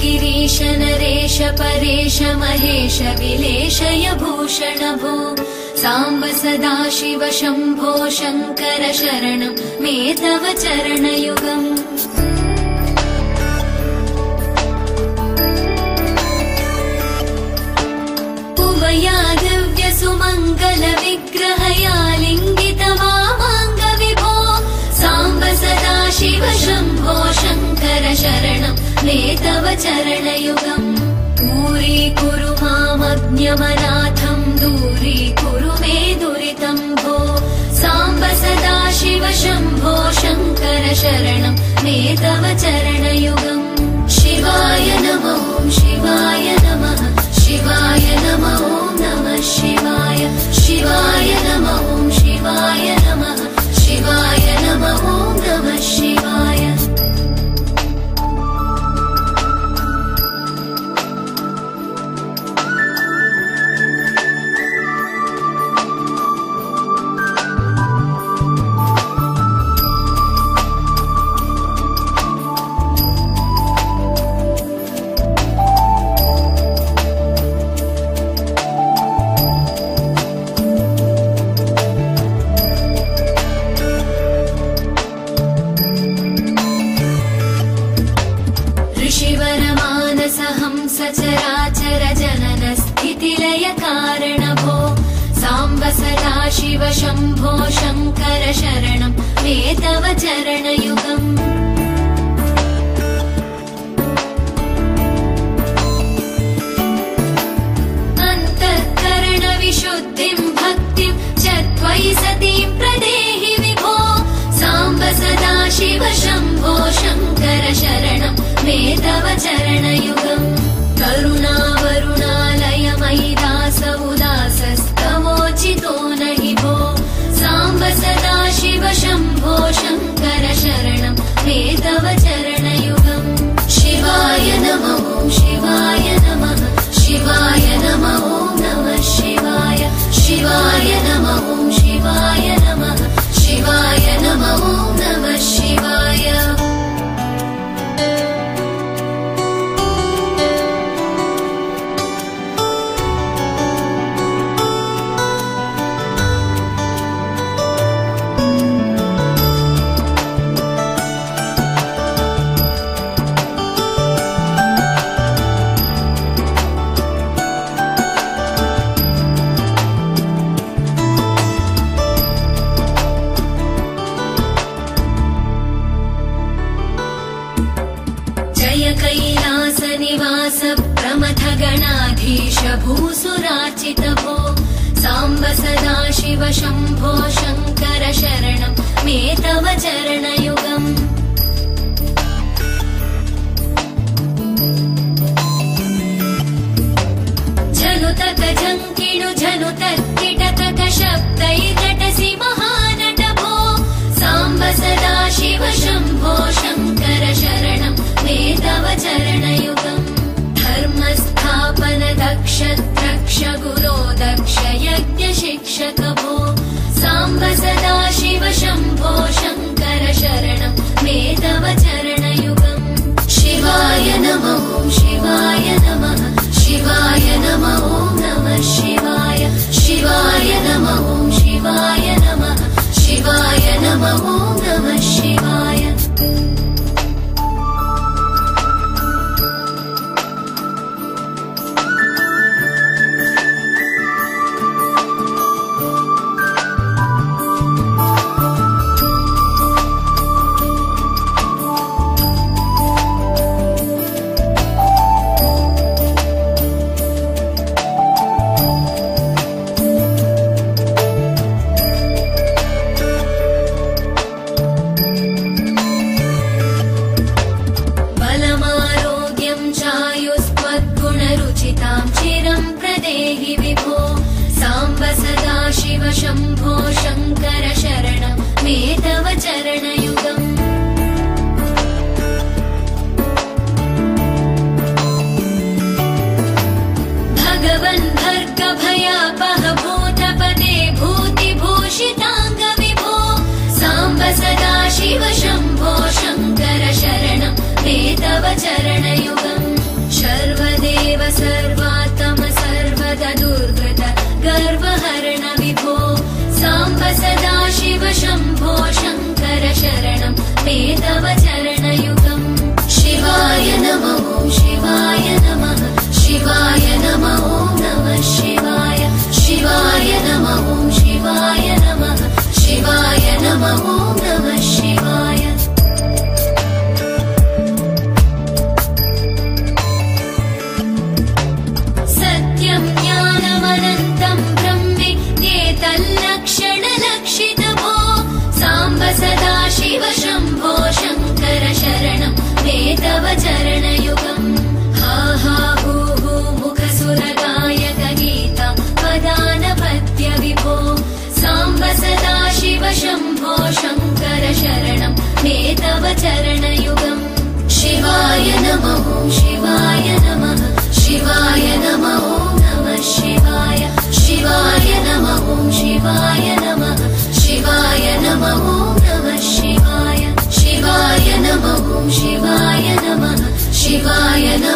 गिरीश नरेश परेश महेश विलेशय भूषण भो साम्ब सदाशिव शम्भो शङ्कर शरणं मे तव चरणयुगम् उमया दिव्य सुमङ्गल विग्रहया लिङ्गित वामाङ्ग विभो साम्ब सदाशिव शम्भो शङ्कर शरणं मे तव चरणयुगम् दूरीकुरु मामज्ञमनाथं दूरीकुरु मे दुरितं भो साम्ब सदाशिव शम्भो शङ्कर शरणं मे तव चरणयुगम् शिवाय नमः शिवाय नमः शिवाय नमः नमः शिवाय शिवाय नमः शिवाय नमः शिवाय नमः नमः शिवाय सचराचर जनन स्थितिलय कारण भो साम्ब सदाशिव शम्भो शङ्कर शरणं मे तव चरणयुगम् अन्तःकरण विशुद्धिं भक्तिं च त्वयि सतीं प्रदेहि विभो साम्ब सदाशिव शम्भो शङ्कर शरणं मे तव चरणयुगम् करुणावरुणालय मयि दास उदासस्तमोचितो नहि भो साम्ब सदाशिव शम्भो शङ्कर शरणं मे तव चरणयुगम् शिवाय नमः शिवाय नमः शिवाय नमः नमः शिवाय शिवाय नमः शिवाय नमः शिवाय नमः नमः शिवाय कैलास निवास प्रमथ गणाधीश भूसुरार्चित भो साम्ब सदाशिव शम्भो शङ्कर शरणं मे तव चरणयुगम् जनुतक जङ्किणु जनुतत्किटतक शब्दैर्नटसि महानट भो साम्ब सदाशिव शम्भो शङ्कर शरणं मे तव चरणयुगम् धर्मस्थापन दक्ष द्रक्ष गुरो दक्ष यज्ञ शिक्षक भो साम्ब सदाशिव शम्भो शङ्कर शरणं मे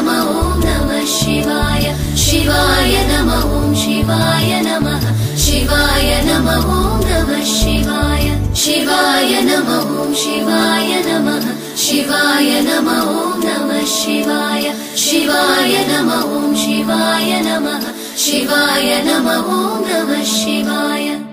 नमः ॐ नमः शिवाय शिवाय नमः ॐ शिवाय नमः शिवाय नमः ॐ नमः शिवाय शिवाय नमः ॐ शिवाय नमः शिवाय नमः ॐ नमः शिवाय शिवाय नमः ॐ शिवाय नमः शिवाय नमः ॐ नमः शिवाय।